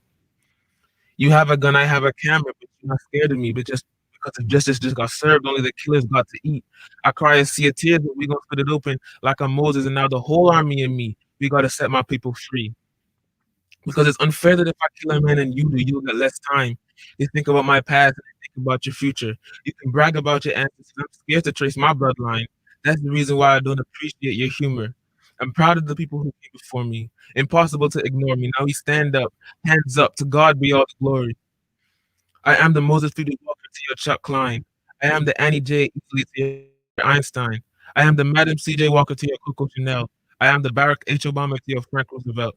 Speaker 5: You have a gun, I have a camera, but you're not scared of me. But just because the justice just got served, only the killers got to eat. I cry a sea of tears, but we gonna split it open like I'm Moses, and now the whole army and me. We gotta set my people free. Because it's unfair that if I kill a man and you do, you'll get less time. You think about my past and I think about your future. You can brag about your ancestors. I'm scared to trace my bloodline. That's the reason why I don't appreciate your humor. I'm proud of the people who came before me. Impossible to ignore me. Now we stand up, hands up. To God be all the glory. I am the Moses Peter Walker to your Chuck Klein. I am the Annie J. Easley to your Einstein. I am the Madam C.J. Walker to your Coco Chanel. I am the Barack H. Obama to your Frank Roosevelt.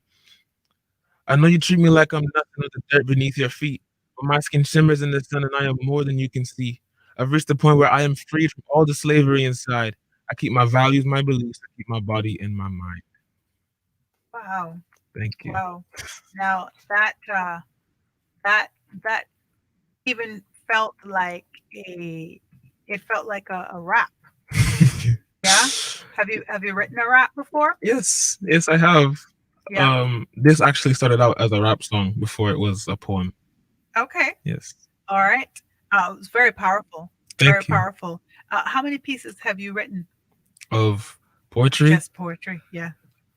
Speaker 5: I know you treat me like I'm nothing but the dirt beneath your feet, but my skin shimmers in the sun and I am more than you can see. I've reached the point where I am free from all the slavery inside. I keep my values, my beliefs, I keep my body and my mind.
Speaker 1: Wow.
Speaker 5: Thank you.
Speaker 1: Wow. Now that that even felt like a it felt like a rap. Yeah? Have you written a rap before?
Speaker 5: Yes, yes, I have.
Speaker 1: Yeah.
Speaker 5: This actually started out as a rap song before it was a poem.
Speaker 1: Okay.
Speaker 5: Yes.
Speaker 1: All right. It was very powerful. Very
Speaker 5: Thank you.
Speaker 1: powerful. How many pieces have you written?
Speaker 5: Of poetry.
Speaker 1: Just poetry. Yeah.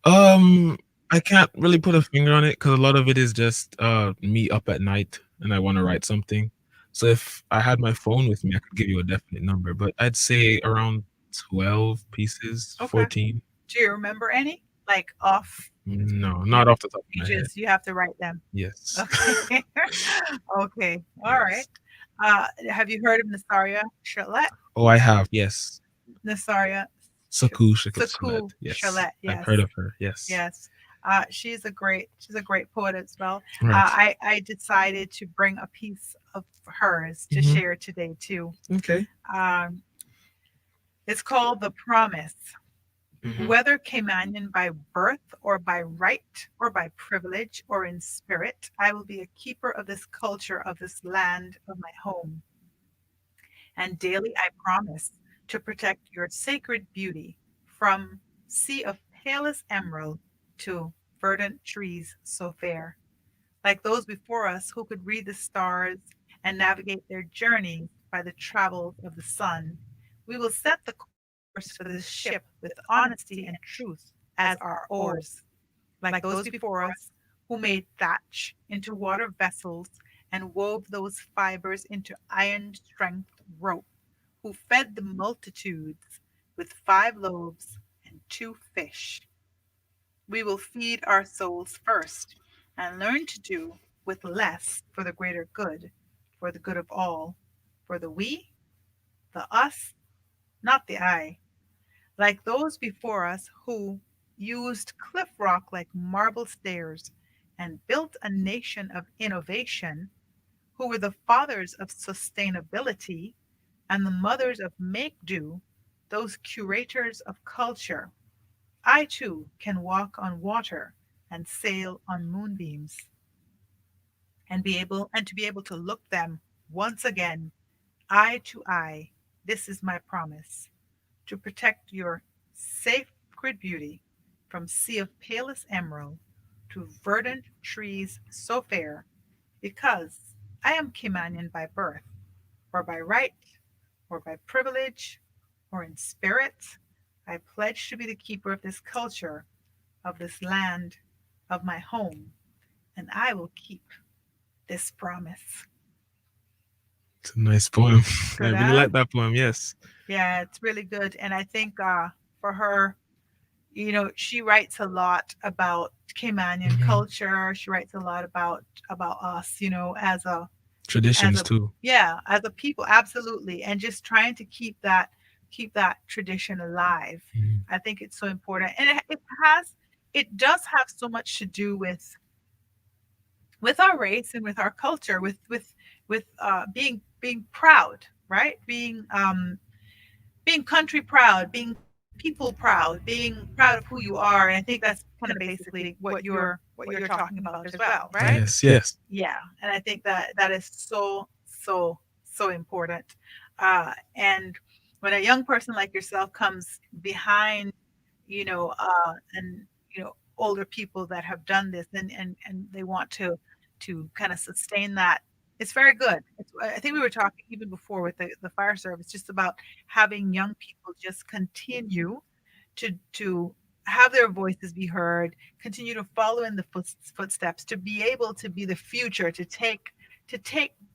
Speaker 5: Um, I can't really put a finger on it because a lot of it is just me up at night and I want to write something. So if I had my phone with me, I could give you a definite number, but I'd say around 12 pieces,
Speaker 1: Okay.
Speaker 5: 14.
Speaker 1: Do you remember any? Like off
Speaker 5: No, not off the top of
Speaker 1: you
Speaker 5: my head.
Speaker 1: just you have to write them.
Speaker 5: Yes.
Speaker 1: Okay. Okay. All right.
Speaker 5: Yes.
Speaker 1: Have you heard of Nasaria Charlotte?
Speaker 5: Oh, I have. Yes.
Speaker 1: Nasaria
Speaker 5: Saku Shalet.
Speaker 1: Saku
Speaker 5: Yes.
Speaker 1: Charlotte.
Speaker 5: I've heard
Speaker 1: Yes.
Speaker 5: of her. Yes.
Speaker 1: Yes. She's a great poet as well.
Speaker 5: Right.
Speaker 1: I decided to bring a piece of hers to
Speaker 5: Mhm.
Speaker 1: share today too.
Speaker 5: Okay.
Speaker 1: Um, it's called The Promise.
Speaker 5: Mhm.
Speaker 1: Whether Caymanian by birth or by right or by privilege or in spirit, I will be a keeper of this culture of this land of my home. And daily I promise to protect your sacred beauty from sea of palest emerald to verdant trees so fair. Like those before us who could read the stars and navigate their journey by the travels of the sun, we will set the course for this ship with honesty and truth as our oars. Like those before us who made thatch into water vessels and wove those fibers into iron strength rope, who fed the multitudes with 5 loaves and 2 fish. We will feed our souls first and learn to do with less for the greater good, for the good of all, for the we, the us, not the I, like those before us who used cliff rock like marble stairs and built a nation of innovation, who were the fathers of sustainability and the mothers of make do, those curators of culture. I too can walk on water and sail on moonbeams and to be able to look them once again eye to eye. This is my promise to protect your sacred beauty from sea of palest emerald to verdant trees so fair, because I am Kimanian by birth, or by right, or by privilege, or in spirit. I pledge to be the keeper of this culture, of this land, of my home, and I will keep this promise.
Speaker 5: It's a nice poem. I
Speaker 1: Good,
Speaker 5: really
Speaker 1: huh?
Speaker 5: like that poem. Yes.
Speaker 1: Yeah, it's really good. And I think for her, she writes a lot about Caymanian
Speaker 5: Mhm.
Speaker 1: culture. She writes a lot about us, as a as
Speaker 5: Traditions
Speaker 1: a
Speaker 5: too.
Speaker 1: yeah, as a people, absolutely, and just trying to keep that tradition alive.
Speaker 5: Mhm.
Speaker 1: I think it's so important, and has it does have so much to do with our race and with our culture, with being proud, right? Being country proud, being people proud, being proud of who you are. And I think that's kind of basically what you're talking about as well, right?
Speaker 5: Yes, yes.
Speaker 1: Yeah, and I think that that is so important. And when a young person like yourself comes behind, and older people that have done this, and they want to kind of sustain that, it's very good. I think we were talking even before with the fire service, just about having young people just continue to have their voices be heard, continue to follow in the footsteps, to be able to be the future, to take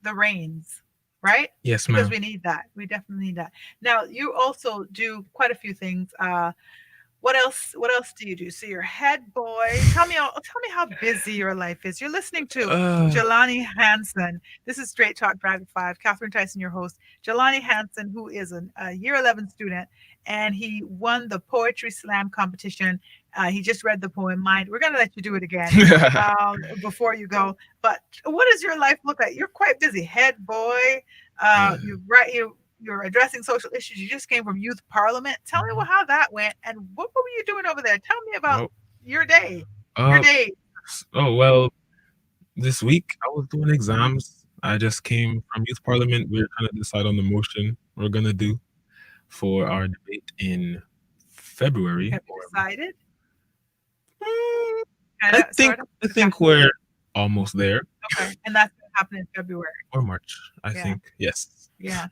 Speaker 1: the reins, right?
Speaker 5: Yes,
Speaker 1: Because
Speaker 5: ma'am.
Speaker 1: we need that. We definitely need that. Now, you also do quite a few things. What else do you do? So you're head boy. Tell me how busy your life is. You're listening to
Speaker 5: Uh,
Speaker 1: Jelani Hanson. This is Straight Talk Drive at 5. Catherine Tyson, your host. Jelani Hanson, who is a year 11 student, and he won the poetry slam competition. He just read the poem Mind. We're gonna let you do it again before you go. But what does your life look like? You're quite busy. Head boy.
Speaker 5: uh,
Speaker 1: You're addressing social issues. You just came from youth parliament. Tell me
Speaker 5: mhm.
Speaker 1: how that went, and what were you doing over there? Tell me about
Speaker 5: Well,
Speaker 1: your day. Your
Speaker 5: uh,
Speaker 1: day.
Speaker 5: oh well. This week I was doing exams. I just came from youth parliament. We're trying to decide on the motion we're gonna do for our debate in February.
Speaker 1: Have you decided?
Speaker 5: Mm,
Speaker 1: Kind
Speaker 5: I
Speaker 1: of,
Speaker 5: think
Speaker 1: sort of.
Speaker 5: I
Speaker 1: Okay.
Speaker 5: think we're almost there,
Speaker 1: Okay. And that's gonna happen in February.
Speaker 5: or March. I
Speaker 1: Yeah.
Speaker 5: think yes.
Speaker 1: Yeah.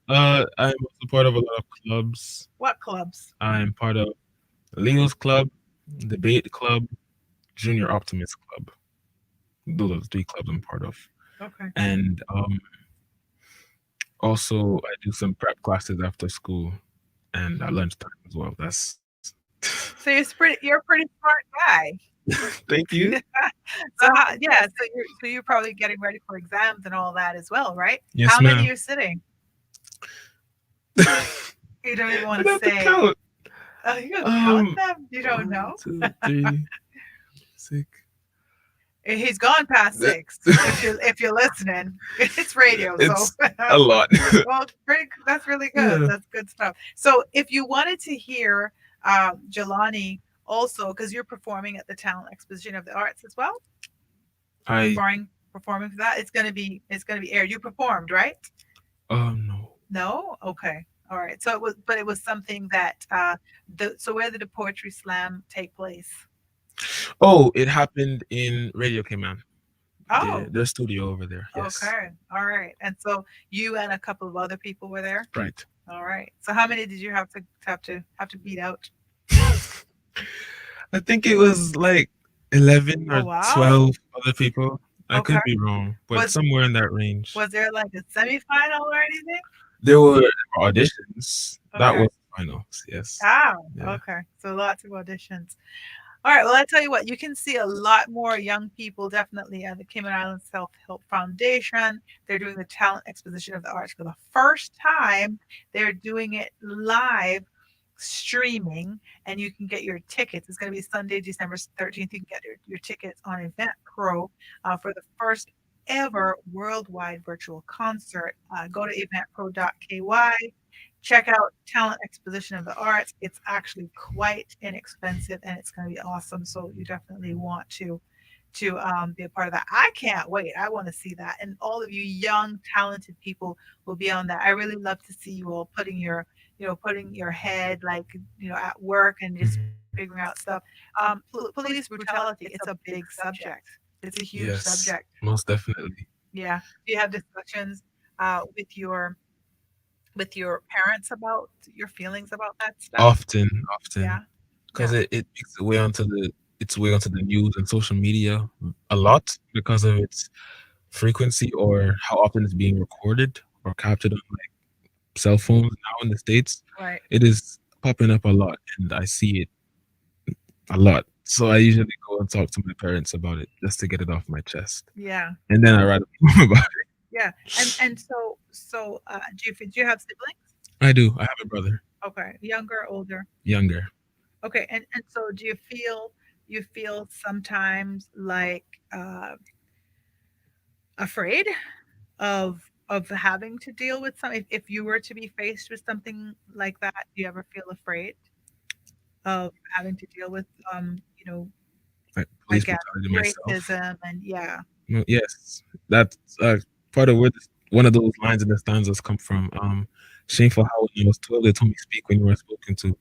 Speaker 5: I'm also part of a lot of clubs.
Speaker 1: What clubs?
Speaker 5: I'm part of Leo's Club, Debate Club, Junior Optimist Club. Those are the three clubs I'm part of.
Speaker 1: Okay.
Speaker 5: And also I do some prep classes after school and at lunchtime as well. That's
Speaker 1: So you're a pretty smart guy.
Speaker 5: thank you.
Speaker 1: Yeah. So you're probably getting ready for exams and all that as well, right?
Speaker 5: Yes,
Speaker 1: How many
Speaker 5: ma'am.
Speaker 1: are you sitting? You don't even want
Speaker 5: I'd
Speaker 1: to
Speaker 5: have to
Speaker 1: say.
Speaker 5: count.
Speaker 1: Oh, you gonna count
Speaker 5: Um,
Speaker 1: them? You don't
Speaker 5: 1,
Speaker 1: know?
Speaker 5: 2, 3, 6.
Speaker 1: He's gone past
Speaker 5: That-
Speaker 1: 6. If you're listening, it's radio, so
Speaker 5: it's a lot.
Speaker 1: well, that's really good.
Speaker 5: Yeah.
Speaker 1: That's good stuff. So if you wanted to hear Jelani also, because you're performing at the Talent Exposition of the Arts as well,
Speaker 5: I
Speaker 1: performing for that, it's gonna be aired. You performed, right?
Speaker 5: no.
Speaker 1: No? Okay. All right. So it was something that so where did the poetry slam take place?
Speaker 5: Oh, it happened in Radio Cayman.
Speaker 1: Oh,
Speaker 5: Their studio over there. Yes.
Speaker 1: okay. All right. And so you and a couple of other people were there?
Speaker 5: Right.
Speaker 1: All right. So how many did you have to beat out?
Speaker 5: I think it was like 11
Speaker 1: Oh
Speaker 5: or
Speaker 1: wow.
Speaker 5: 12 other people. I
Speaker 1: Okay.
Speaker 5: could be wrong, but
Speaker 1: Was
Speaker 5: somewhere in that range.
Speaker 1: was there like a semifinal or anything?
Speaker 5: There were auditions. That
Speaker 1: Okay.
Speaker 5: was finals. Yes.
Speaker 1: Oh,
Speaker 5: Yeah.
Speaker 1: okay. So lots of auditions. All right. Well, I tell you what, you can see a lot more young people definitely at the Cayman Islands Self Help Foundation. They're doing the Talent Exposition of the Arts for the first time. They're doing it live streaming, and you can get your tickets. It's going to be Sunday, December 13th. You can get your tickets on Eventpro for the first ever worldwide virtual concert. Go to eventpro.ky. Check out Talent Exposition of the Arts. It's actually quite inexpensive, and it's going to be awesome. So you definitely want to be a part of that. I can't wait. I want to see that, and all of you young, talented people will be on that. I really love to see you all putting your head like at work and just
Speaker 5: Mhm.
Speaker 1: figuring out stuff. Police brutality. It's a big subject. It's a huge
Speaker 5: Yes,
Speaker 1: subject.
Speaker 5: most definitely.
Speaker 1: Yeah. Do you have discussions with your parents about your feelings about that stuff?
Speaker 5: Often,
Speaker 1: Yeah.
Speaker 5: because
Speaker 1: Yeah.
Speaker 5: it makes its way onto the news and social media a lot because of its frequency or how often it's being recorded or captured on like cell phones now in the States.
Speaker 1: Right.
Speaker 5: It is popping up a lot, and I see it a lot. So I usually go and talk to my parents about it just to get it off my chest,
Speaker 1: Yeah.
Speaker 5: and then I write a poem about it.
Speaker 1: Yeah, and do you have siblings?
Speaker 5: I do. I have a brother,
Speaker 1: Okay, younger, older?
Speaker 5: younger.
Speaker 1: Okay, and so do you feel sometimes like, afraid of having to deal with some if you were to be faced with something like that, do you ever feel afraid of having to deal with,
Speaker 5: Like
Speaker 1: I
Speaker 5: police
Speaker 1: guess,
Speaker 5: brutality myself.
Speaker 1: racism and yeah.
Speaker 5: No, yes, that's part of where one of those lines in the stanzas come from. Shameful how when I was 12, they told me speak when you were spoken to.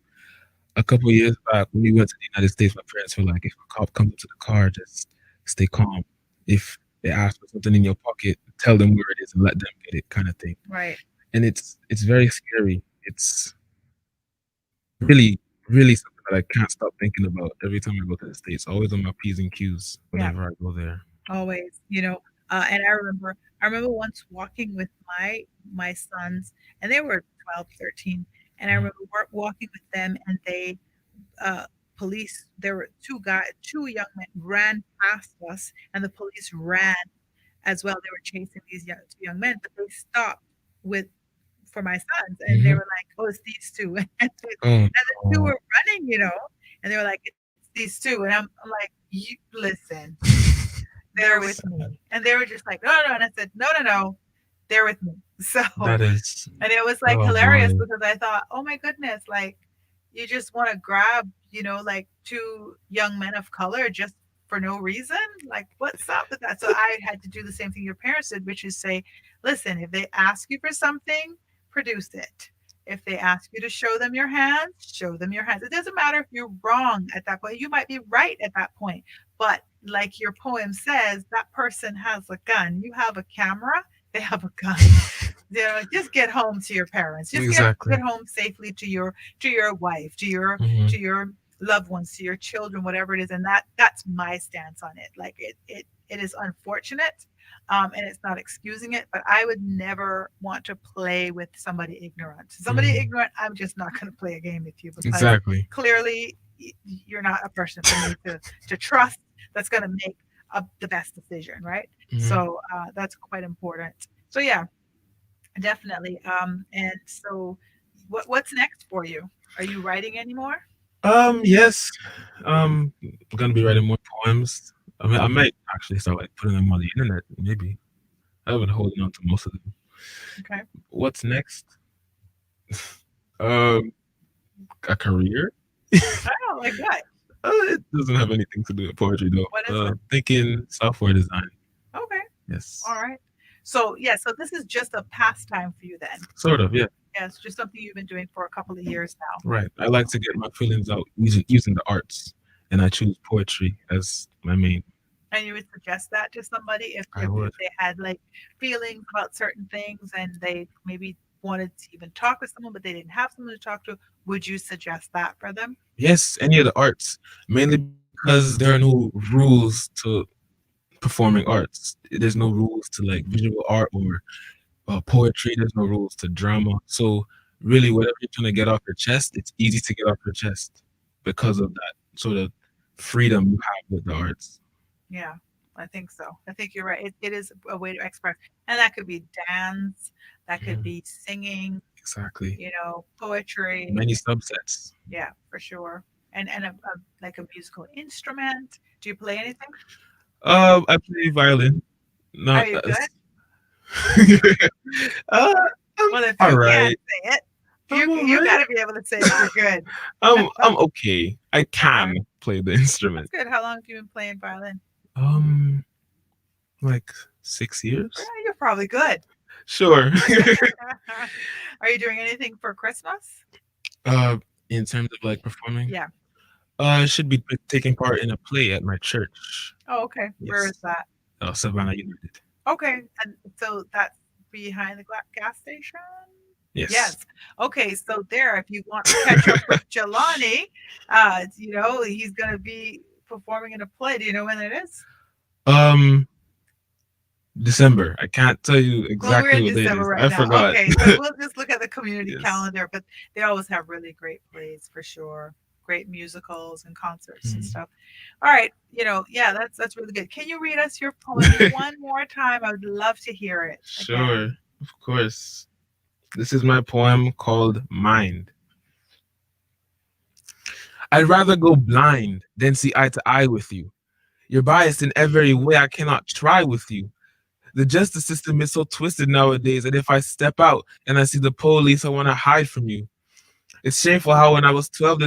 Speaker 5: A couple of years back, when we went to the United States, my parents were like, if a cop comes up to the car, just stay calm. If they ask for something in your pocket, tell them where it is and let them get it, kind of thing.
Speaker 1: Right.
Speaker 5: And it's very scary. It's really, really something that I can't stop thinking about every time I go to the States. Always on my P's and Q's
Speaker 1: Yeah.
Speaker 5: whenever I go there.
Speaker 1: Always, and I remember once walking with my sons, and they were 12, 13, and I
Speaker 5: Mhm.
Speaker 1: remember walking with them, and uh, there were two young men ran past us, and the police ran as well. They were chasing these two young men, but they stopped with for my sons, and they
Speaker 5: Mhm.
Speaker 1: were like, "Oh, it's these two," and
Speaker 5: Oh,
Speaker 1: the two
Speaker 5: no.
Speaker 1: were running, and they were like, "It's these two," and I'm like, "You listen." They're with me. And they were just like, no, no, no. And I said, no, no, no, they're with me. So,
Speaker 5: That is,
Speaker 1: and it was like
Speaker 5: oh
Speaker 1: hilarious
Speaker 5: boy.
Speaker 1: because I thought, oh my goodness, like you just want to grab, like two young men of color just for no reason. Like, what's up with that? So I had to do the same thing your parents did, which is say, listen, if they ask you for something, produce it. If they ask you to show them your hands, show them your hands. It doesn't matter if you're wrong at that point. You might be right at that point. But like your poem says, that person has a gun. You have a camera, they have a gun. Just get home to your parents. Just get
Speaker 5: Exactly.
Speaker 1: home safely to your wife,
Speaker 5: Mhm.
Speaker 1: to your loved ones, to your children, whatever it is. And that's my stance on it. Like it is unfortunate, and it's not excusing it, but I would never want to play with somebody ignorant. Somebody
Speaker 5: Mhm.
Speaker 1: ignorant, I'm just not going to play a game with you because
Speaker 5: Exactly.
Speaker 1: clearly you're not a person for me to trust that's going to make the best decision, right?
Speaker 5: Mhm.
Speaker 1: So that's quite important. So yeah, definitely. And so, what's next for you? Are you writing anymore?
Speaker 5: Yes. I'm gonna be writing more poems. I might actually start like putting them on the internet. Maybe I've been holding on to most of them.
Speaker 1: Okay.
Speaker 5: What's next? Um, a career?
Speaker 1: Oh, like what?
Speaker 5: It doesn't have anything to do with poetry though.
Speaker 1: What is it?
Speaker 5: Thinking software design.
Speaker 1: Okay. All
Speaker 5: Yes.
Speaker 1: right. So yeah, so this is just a pastime for you then.
Speaker 5: Sort of. Yeah.
Speaker 1: Yeah, it's just something you've been doing for a couple of years now.
Speaker 5: Right. I like to get my feelings out using the arts, and I choose poetry as my main.
Speaker 1: And you would suggest that to somebody if
Speaker 5: I
Speaker 1: if
Speaker 5: would.
Speaker 1: they had like feelings about certain things and they maybe wanted to even talk with someone, but they didn't have someone to talk to. Would you suggest that for them?
Speaker 5: Yes, any of the arts, mainly because there are no rules to performing arts. There's no rules to like visual art or poetry. There's no rules to drama. So really, whatever you're trying to get off your chest, it's easy to get off your chest because of that sort of freedom you have with the arts.
Speaker 1: Yeah, I think so. I think you're right. It is a way to express, and that could be dance, that could
Speaker 5: Mhm.
Speaker 1: be singing,
Speaker 5: Exactly.
Speaker 1: poetry.
Speaker 5: Many subsets.
Speaker 1: Yeah, for sure. And like a musical instrument. Do you play anything?
Speaker 5: I play violin.
Speaker 1: Are
Speaker 5: Not
Speaker 1: you good?
Speaker 5: as. uh, I'm
Speaker 1: Well, if
Speaker 5: all
Speaker 1: you can't
Speaker 5: right.
Speaker 1: say it,
Speaker 5: I'm all
Speaker 1: you
Speaker 5: right.
Speaker 1: got to be able to say that you're good.
Speaker 5: I'm okay. I
Speaker 1: Okay,
Speaker 5: can play the
Speaker 1: that's
Speaker 5: instrument.
Speaker 1: good. How long have you been playing violin?
Speaker 5: Um, like 6 years.
Speaker 1: Yeah, you're probably good.
Speaker 5: Sure.
Speaker 1: Are you doing anything for Christmas?
Speaker 5: uh, in terms of like performing,
Speaker 1: Yeah.
Speaker 5: I should be taking part in a play at my church.
Speaker 1: Oh, okay. Where
Speaker 5: Yes,
Speaker 1: is that?
Speaker 5: Savannah United.
Speaker 1: Okay, and so that's behind the gas station?
Speaker 5: Yes.
Speaker 1: Yes. Okay, so there, if you want to catch up with Jelani, he's gonna be performing in a play. Do you know when it is?
Speaker 5: Um, December. I can't tell you
Speaker 1: Well, we're
Speaker 5: exactly
Speaker 1: in
Speaker 5: what date it
Speaker 1: December
Speaker 5: is.
Speaker 1: right
Speaker 5: I
Speaker 1: now.
Speaker 5: forgot.
Speaker 1: Okay, so we'll just look at the community
Speaker 5: Yes.
Speaker 1: calendar, but they always have really great plays for sure. great musicals and concerts and
Speaker 5: Mhm.
Speaker 1: stuff. All right, yeah, that's really good. Can you read us your poem one more time? I would love to hear it
Speaker 5: Sure,
Speaker 1: again.
Speaker 5: of course. This is my poem called Mind. I'd rather go blind than see eye to eye with you. You're biased in every way I cannot try with you. The justice system is so twisted nowadays that if I step out and I see the police, I want to hide from you. It's shameful how when I was 12,